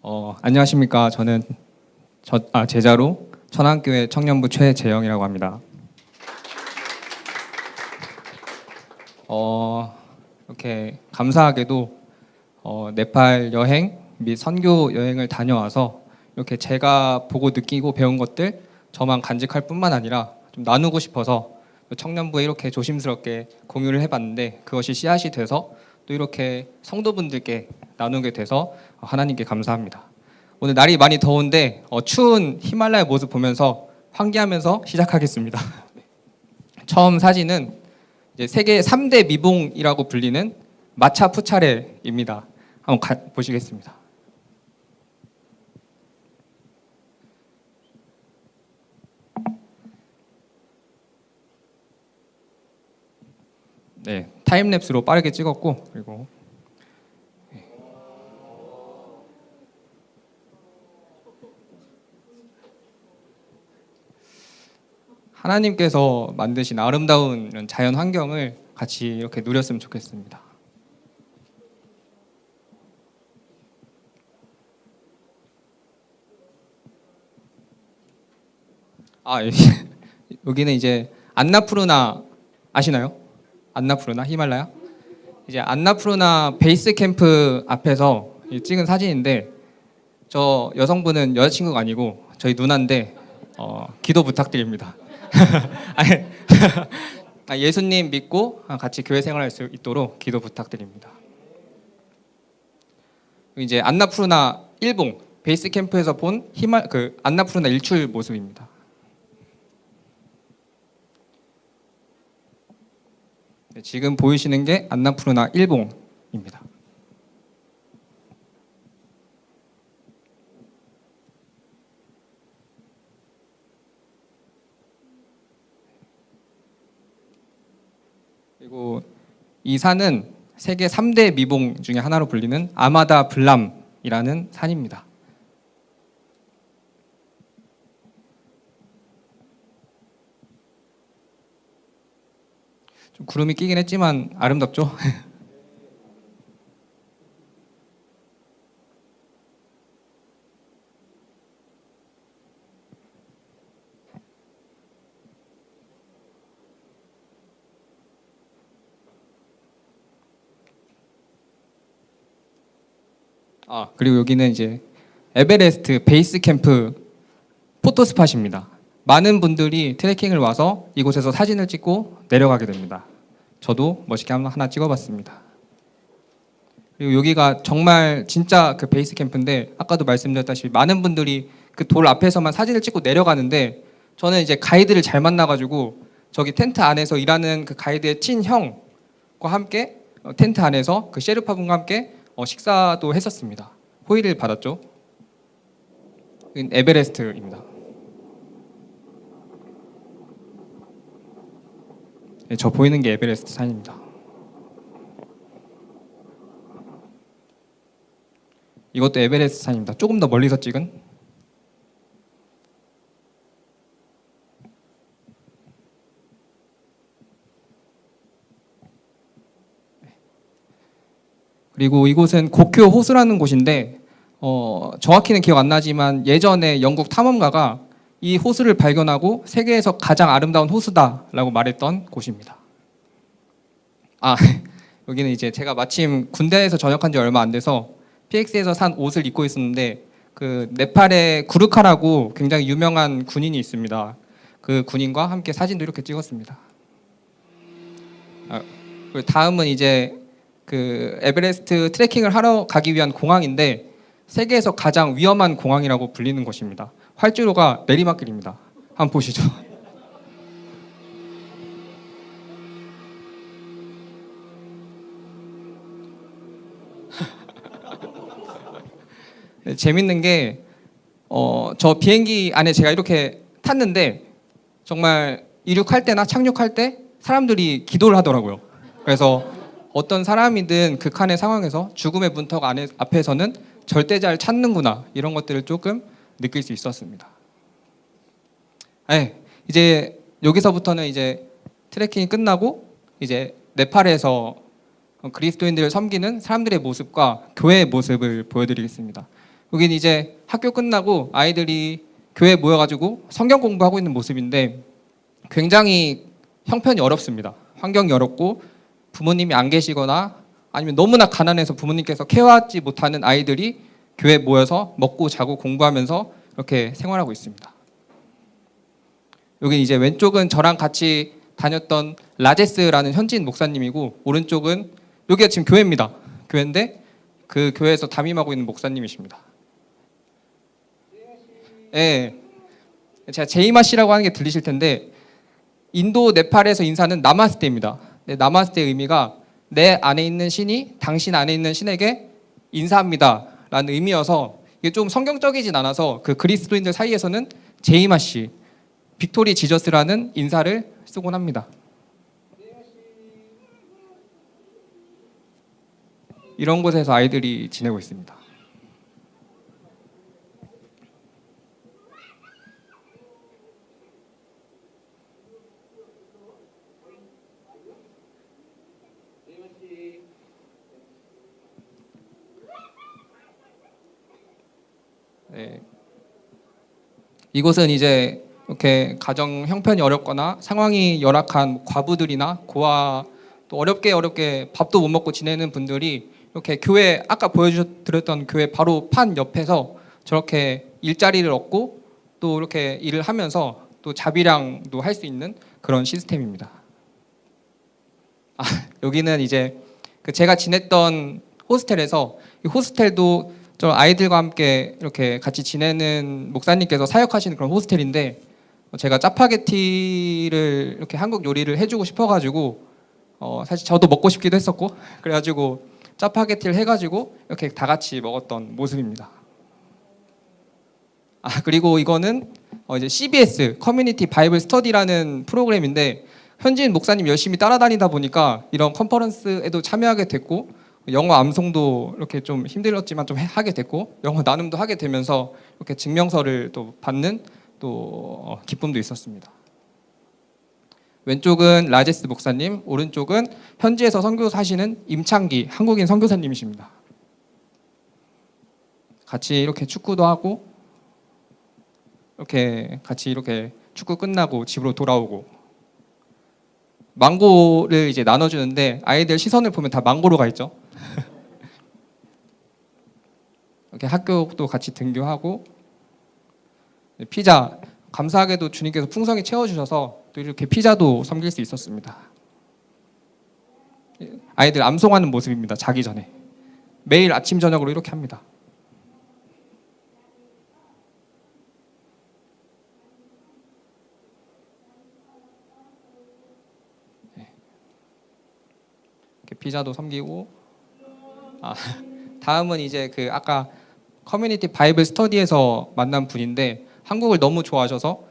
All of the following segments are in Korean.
안녕하십니까. 저는 제자로 천안교회 청년부 최재영이라고 합니다. 이렇게 감사하게도 네팔 여행 및 선교 여행을 다녀와서 이렇게 제가 보고 느끼고 배운 것들 저만 간직할 뿐만 아니라 좀 나누고 싶어서 청년부에 이렇게 조심스럽게 공유를 해봤는데, 그것이 씨앗이 돼서 또 이렇게 성도분들께 나누게 돼서 하나님께 감사합니다. 오늘 날이 많이 더운데 추운 히말라야 모습 보면서 환기하면서 시작하겠습니다. 처음 사진은 이제 세계 3대 미봉이라고 불리는 마차푸차레입니다. 한번 보시겠습니다. 네, 타임랩스로 빠르게 찍었고, 그리고 하나님께서 만드신 아름다운 이런 자연 환경을 같이 이렇게 누렸으면 좋겠습니다. 여기는 이제 안나푸르나 아시나요? 안나푸르나 히말라야? 이제 안나푸르나 베이스 캠프 앞에서 찍은 사진인데, 저 여성분은 여자친구가 아니고 저희 누나인데 기도 부탁드립니다. 예수님 믿고 같이 교회 생활할 수 있도록 기도 부탁드립니다. 이제 안나푸르나 일봉 베이스 캠프에서 본 안나푸르나 일출 모습입니다. 네, 지금 보이시는 게 안나푸르나 일봉입니다. 그리고 이 산은 세계 3대 미봉 중에 하나로 불리는 아마다 블람이라는 산입니다. 좀 구름이 끼긴 했지만 아름답죠? 그리고 여기는 이제 에베레스트 베이스 캠프 포토 스팟입니다. 많은 분들이 트레킹을 와서 이곳에서 사진을 찍고 내려가게 됩니다. 저도 멋있게 하나 찍어봤습니다. 그리고 여기가 정말 진짜 그 베이스 캠프인데, 아까도 말씀드렸다시피 많은 분들이 그 돌 앞에서만 사진을 찍고 내려가는데, 저는 이제 가이드를 잘 만나가지고 저기 텐트 안에서 일하는 그 가이드의 친형과 함께 텐트 안에서 그 셰르파분과 함께 식사도 했었습니다. 호의를 받았죠. 에베레스트입니다. 네, 저 보이는 게 에베레스트 산입니다. 이것도 에베레스트 산입니다. 조금 더 멀리서 찍은. 그리고 이곳은 고쿄 호수라는 곳인데, 정확히는 기억 안 나지만 예전에 영국 탐험가가 이 호수를 발견하고 세계에서 가장 아름다운 호수다라고 말했던 곳입니다. 여기는 이제 제가 마침 군대에서 전역한 지 얼마 안 돼서 PX에서 산 옷을 입고 있었는데, 그 네팔의 구르카라고 굉장히 유명한 군인이 있습니다. 그 군인과 함께 사진도 이렇게 찍었습니다. 그리고 다음은 이제 그 에베레스트 트레킹을 하러 가기 위한 공항인데, 세계에서 가장 위험한 공항이라고 불리는 곳입니다. 활주로가 내리막길입니다. 한번 보시죠. 네, 재밌는 게 저 비행기 안에 제가 이렇게 탔는데, 정말 이륙할 때나 착륙할 때 사람들이 기도를 하더라고요. 그래서 어떤 사람이든 극한의 상황에서 죽음의 문턱 앞에서는 절대자를 찾는구나, 이런 것들을 조금 느낄 수 있었습니다. 네, 이제 여기서부터는 이제 트레킹이 끝나고 이제 네팔에서 그리스도인들을 섬기는 사람들의 모습과 교회의 모습을 보여드리겠습니다. 여긴 이제 학교 끝나고 아이들이 교회에 모여가지고 성경 공부하고 있는 모습인데 굉장히 형편이 어렵습니다. 환경이 어렵고 부모님이 안 계시거나 아니면 너무나 가난해서 부모님께서 케어하지 못하는 아이들이 교회에 모여서 먹고 자고 공부하면서 이렇게 생활하고 있습니다. 여기 이제 왼쪽은 저랑 같이 다녔던 라제스라는 현지인 목사님이고 오른쪽은 여기가 지금 교회입니다. 교회인데 그 교회에서 담임하고 있는 목사님이십니다. 예. 제가 제이마시라고 하는 게 들리실 텐데 인도 네팔에서 인사는 나마스테입니다. 네, 나마스테의 의미가 내 안에 있는 신이 당신 안에 있는 신에게 인사합니다 라는 의미여서 이게 좀 성경적이진 않아서 그 그리스도인들 사이에서는 제이마시, 빅토리 지저스라는 인사를 쓰곤 합니다. 이런 곳에서 아이들이 지내고 있습니다. 네. 이곳은 이제 이렇게 가정 형편이 어렵거나 상황이 열악한 과부들이나 고아 또 어렵게 밥도 못 먹고 지내는 분들이 이렇게 교회 아까 보여드렸던 교회 바로 판 옆에서 저렇게 일자리를 얻고 또 이렇게 일을 하면서 또 자비량도 할 수 있는 그런 시스템입니다. 여기는 이제 그 제가 지냈던 호스텔에서 이 호스텔도 저 아이들과 함께 이렇게 같이 지내는 목사님께서 사역하시는 그런 호스텔인데 제가 짜파게티를 이렇게 한국 요리를 해주고 싶어가지고 사실 저도 먹고 싶기도 했었고 그래가지고 짜파게티를 해가지고 이렇게 다 같이 먹었던 모습입니다. 그리고 이거는 이제 CBS 커뮤니티 바이블 스터디라는 프로그램인데 현지인 목사님 열심히 따라다니다 보니까 이런 컨퍼런스에도 참여하게 됐고 영어 암송도 이렇게 좀 힘들었지만 좀 하게 됐고 영어 나눔도 하게 되면서 이렇게 증명서를 또 받는 또 기쁨도 있었습니다. 왼쪽은 라제스 목사님, 오른쪽은 현지에서 선교사시는 임창기 한국인 선교사님이십니다. 같이 이렇게 축구도 하고 이렇게 같이 이렇게 축구 끝나고 집으로 돌아오고 망고를 이제 나눠주는데 아이들 시선을 보면 다 망고로 가 있죠. 이렇게 학교도 같이 등교하고 피자 감사하게도 주님께서 풍성히 채워주셔서 또 이렇게 피자도 섬길 수 있었습니다. 아이들 암송하는 모습입니다. 자기 전에 매일 아침 저녁으로 이렇게 합니다. 이렇게 피자도 섬기고 다음은 이제 그 아까 커뮤니티 바이블 스터디에서 만난 분인데 한국을 너무 좋아하셔서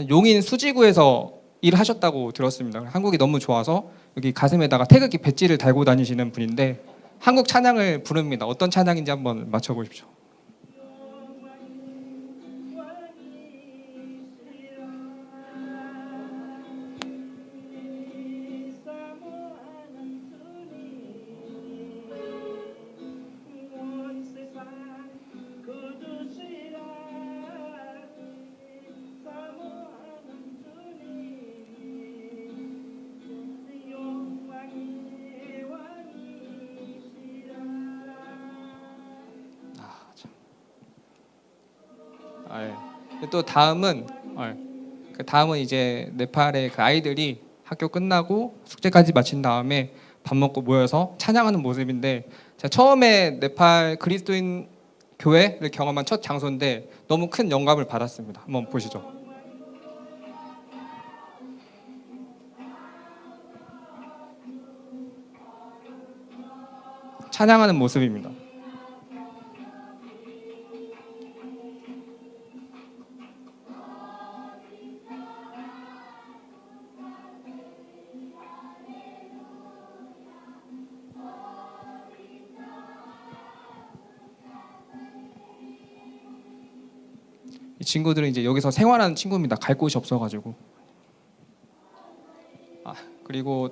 용인 수지구에서 일하셨다고 들었습니다. 한국이 너무 좋아서 여기 가슴에다가 태극기 배지를 달고 다니시는 분인데 한국 찬양을 부릅니다. 어떤 찬양인지 한번 맞춰보십시오. 또 다음은 이제 네팔의 그 아이들이 학교 끝나고 숙제까지 마친 다음에 밥 먹고 모여서 찬양하는 모습인데 제가 처음에 네팔 그리스도인 교회를 경험한 첫 장소인데 너무 큰 영감을 받았습니다. 한번 보시죠. 찬양하는 모습입니다. 이 친구들은 이제 여기서 생활하는 친구입니다. 갈 곳이 없어가지고. 그리고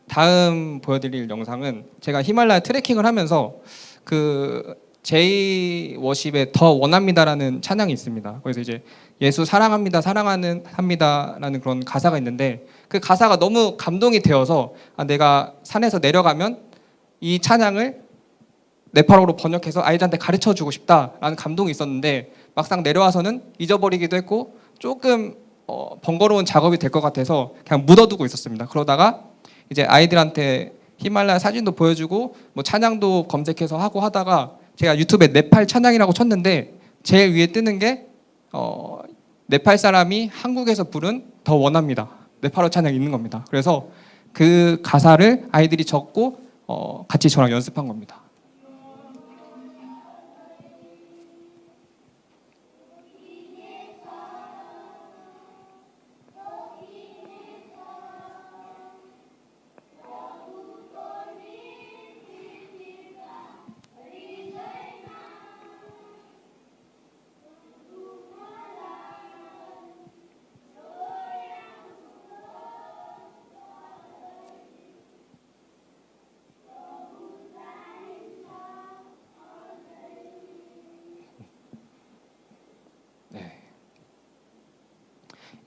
다음 보여드릴 영상은 제가 히말라야 트레킹을 하면서 그 제이 워십의 더 원합니다라는 찬양이 있습니다. 그래서 이제 예수 사랑합니다, 사랑하는 합니다라는 그런 가사가 있는데 그 가사가 너무 감동이 되어서 내가 산에서 내려가면 이 찬양을 네팔어로 번역해서 아이들한테 가르쳐 주고 싶다라는 감동이 있었는데 막상 내려와서는 잊어버리기도 했고 조금 번거로운 작업이 될 것 같아서 그냥 묻어두고 있었습니다. 그러다가 이제 아이들한테 히말라야 사진도 보여주고 뭐 찬양도 검색해서 하고 하다가 제가 유튜브에 네팔 찬양이라고 쳤는데 제일 위에 뜨는 게 네팔 사람이 한국에서 부른 더 원합니다. 네팔어 찬양이 있는 겁니다. 그래서 그 가사를 아이들이 적고 같이 저랑 연습한 겁니다.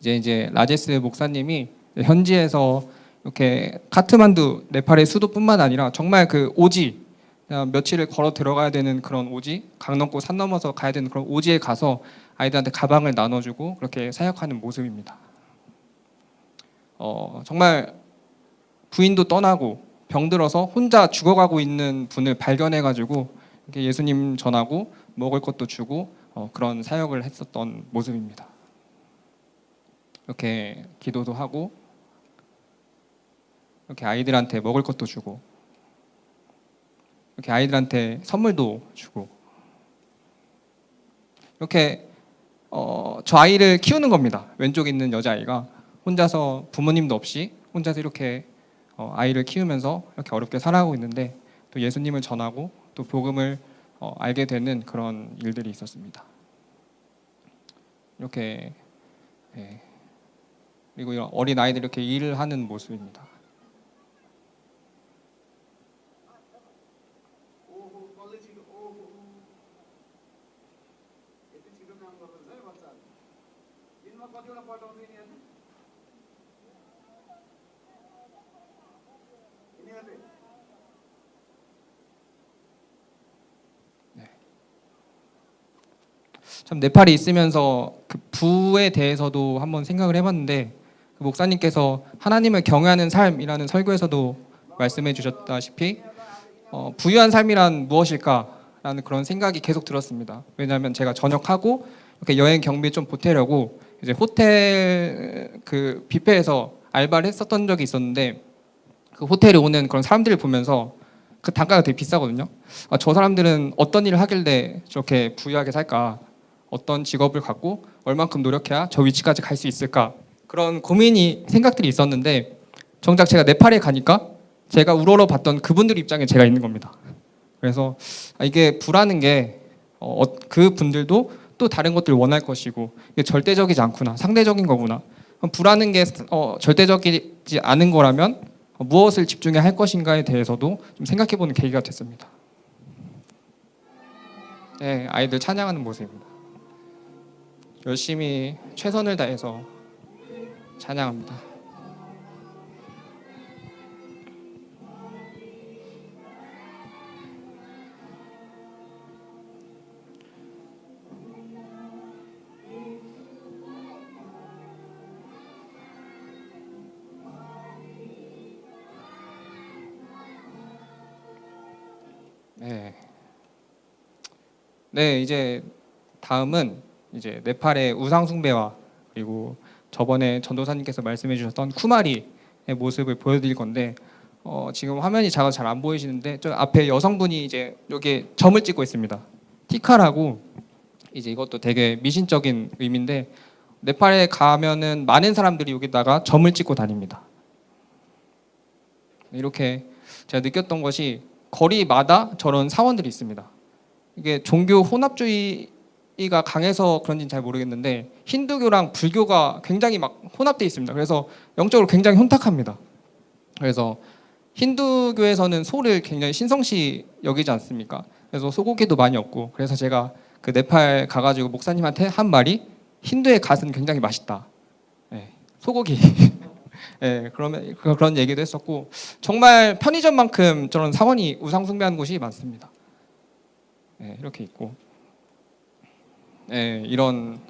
네. 이제 라제스 목사님이 현지에서 이렇게 카트만두 네팔의 수도뿐만 아니라 정말 그 오지 그냥 며칠을 걸어 들어가야 되는 그런 오지 강 넘고 산 넘어서 가야 되는 그런 오지에 가서 아이들한테 가방을 나눠주고 그렇게 사역하는 모습입니다. 정말 부인도 떠나고 병들어서 혼자 죽어가고 있는 분을 발견해가지고 이렇게 예수님 전하고 먹을 것도 주고 그런 사역을 했었던 모습입니다. 이렇게 기도도 하고 이렇게 아이들한테 먹을 것도 주고 이렇게 아이들한테 선물도 주고 이렇게 저 아이를 키우는 겁니다. 왼쪽에 있는 여자아이가 혼자서 부모님도 없이 혼자서 이렇게 아이를 키우면서 이렇게 어렵게 살아가고 있는데 또 예수님을 전하고 또 복음을 알게 되는 그런 일들이 있었습니다. 이렇게 그리고 이런 어린 아이들이 이렇게 일을 하는 모습입니다. 참 네팔에 있으면서 그 부에 대해서도 한번 생각을 해봤는데 그 목사님께서 하나님을 경외하는 삶이라는 설교에서도 말씀해 주셨다시피 부유한 삶이란 무엇일까라는 그런 생각이 계속 들었습니다. 왜냐하면 제가 전역하고 이렇게 여행 경비 좀 보태려고 이제 호텔 그 뷔페에서 알바를 했었던 적이 있었는데 그 호텔에 오는 그런 사람들을 보면서 그 단가가 되게 비싸거든요. 저 사람들은 어떤 일을 하길래 저렇게 부유하게 살까? 어떤 직업을 갖고 얼만큼 노력해야 저 위치까지 갈 수 있을까? 그런 고민이 생각들이 있었는데 정작 제가 네팔에 가니까 제가 우러러 봤던 그분들 입장에 제가 있는 겁니다. 그래서 이게 부라는 게 그 분들도 또 다른 것들을 원할 것이고 이게 절대적이지 않구나, 상대적인 거구나. 부라는 게 절대적이지 않은 거라면 무엇을 집중해야 할 것인가에 대해서도 좀 생각해보는 계기가 됐습니다. 네, 아이들 찬양하는 모습입니다. 열심히 최선을 다해서 찬양합니다. 네, 이제 다음은 이제 네팔의 우상 숭배와 그리고 저번에 전도사님께서 말씀해 주셨던 쿠마리의 모습을 보여드릴 건데 지금 화면이 작아서 잘 안 보이시는데 저 앞에 여성분이 이제 여기 점을 찍고 있습니다. 티카라고 이제 이것도 되게 미신적인 의미인데 네팔에 가면은 많은 사람들이 여기다가 점을 찍고 다닙니다. 이렇게 제가 느꼈던 것이 거리마다 저런 사원들이 있습니다. 이게 종교 혼합주의가 강해서 그런지는 잘 모르겠는데 힌두교랑 불교가 굉장히 막 혼합되어 있습니다. 그래서 영적으로 굉장히 혼탁합니다. 그래서 힌두교에서는 소를 굉장히 신성시 여기지 않습니까? 그래서 소고기도 많이 없고, 그래서 제가 그 네팔 가가지고 목사님한테 한 말이 힌두의 갓은 굉장히 맛있다. 예, 소고기. 예, 그러면 그런 얘기도 했었고, 정말 편의점만큼 저런 사원이 우상 숭배하는 곳이 많습니다. 예, 이렇게 있고, 예, 이런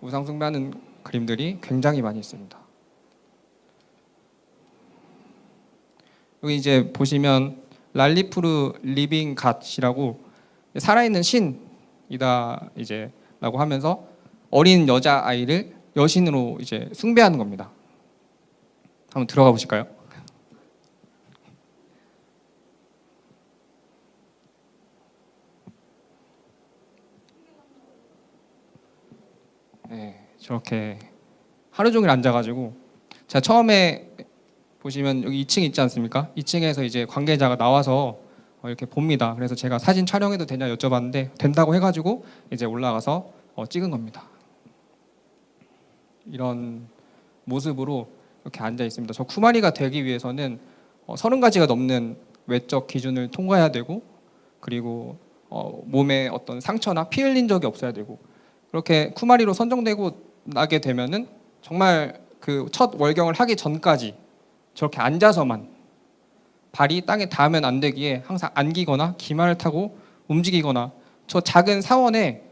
우상 숭배하는 그림들이 굉장히 많이 있습니다. 여기 이제 보시면 랄리푸르 리빙 갓이라고 살아있는 신이다 이제라고 하면서 어린 여자 아이를 여신으로 이제 숭배하는 겁니다. 한번 들어가 보실까요? 네, 저렇게 하루 종일 앉아가지고, 제가 처음에 보시면 여기 2층 있지 않습니까? 2층에서 이제 관계자가 나와서 이렇게 봅니다. 그래서 제가 사진 촬영해도 되냐 여쭤봤는데 된다고 해가지고 이제 올라가서 찍은 겁니다. 이런 모습으로 이렇게 앉아 있습니다. 저 쿠마리가 되기 위해서는 30가지가 넘는 외적 기준을 통과해야 되고, 그리고 몸에 어떤 상처나 피 흘린 적이 없어야 되고, 그렇게 쿠마리로 선정되고 나게 되면은 정말 그 첫 월경을 하기 전까지 저렇게 앉아서만, 발이 땅에 닿으면 안 되기에 항상 안기거나 기마를 타고 움직이거나 저 작은 사원에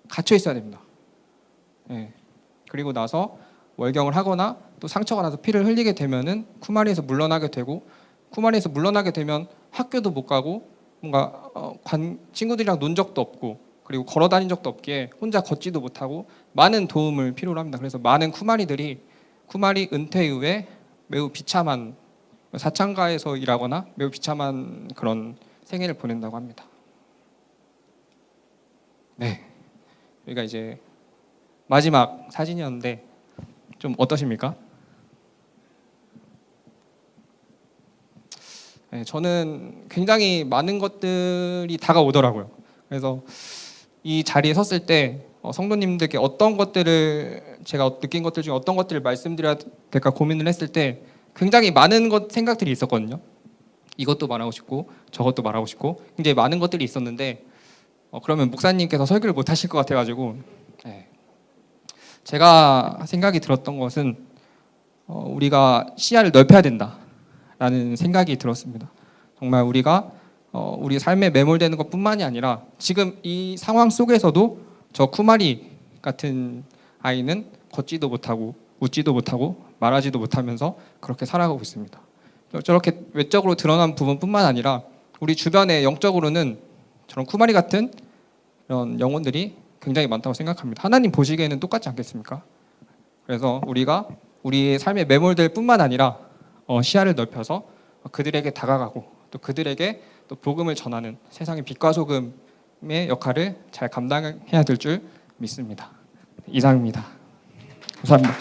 갇혀 있어야 됩니다. 예. 그리고 나서 월경을 하거나 또 상처가 나서 피를 흘리게 되면은 쿠마리에서 물러나게 되고, 쿠마리에서 물러나게 되면 학교도 못 가고 뭔가 친구들이랑 논 적도 없고, 그리고 걸어 다닌 적도 없기에 혼자 걷지도 못하고 많은 도움을 필요로 합니다. 그래서 많은 쿠마리들이 쿠마리 은퇴 이후에 매우 비참한 사창가에서 일하거나 매우 비참한 그런 생애를 보낸다고 합니다. 네, 여기가 이제 마지막 사진이었는데 좀 어떠십니까? 네, 저는 굉장히 많은 것들이 다가오더라고요. 그래서 이 자리에 섰을 때 성도님들께 어떤 것들을, 제가 느낀 것들 중에 어떤 것들을 말씀드려야 될까 고민을 했을 때 굉장히 많은 생각들이 있었거든요. 이것도 말하고 싶고 저것도 말하고 싶고 굉장히 많은 것들이 있었는데 그러면 목사님께서 설교를 못 하실 것 같아가지고, 네. 제가 생각이 들었던 것은 우리가 시야를 넓혀야 된다라는 생각이 들었습니다. 정말 우리가 우리 삶에 매몰되는 것뿐만이 아니라 지금 이 상황 속에서도 저 쿠마리 같은 아이는 걷지도 못하고 웃지도 못하고 말하지도 못하면서 그렇게 살아가고 있습니다. 저렇게 외적으로 드러난 부분뿐만 아니라 우리 주변에 영적으로는 저런 쿠마리 같은 이런 영혼들이 굉장히 많다고 생각합니다. 하나님 보시기에는 똑같지 않겠습니까? 그래서 우리가 우리의 삶에 매몰될 뿐만 아니라 시야를 넓혀서 그들에게 다가가고 또 그들에게 또 복음을 전하는 세상의 빛과 소금의 역할을 잘 감당해야 될 줄 믿습니다. 이상입니다. 감사합니다.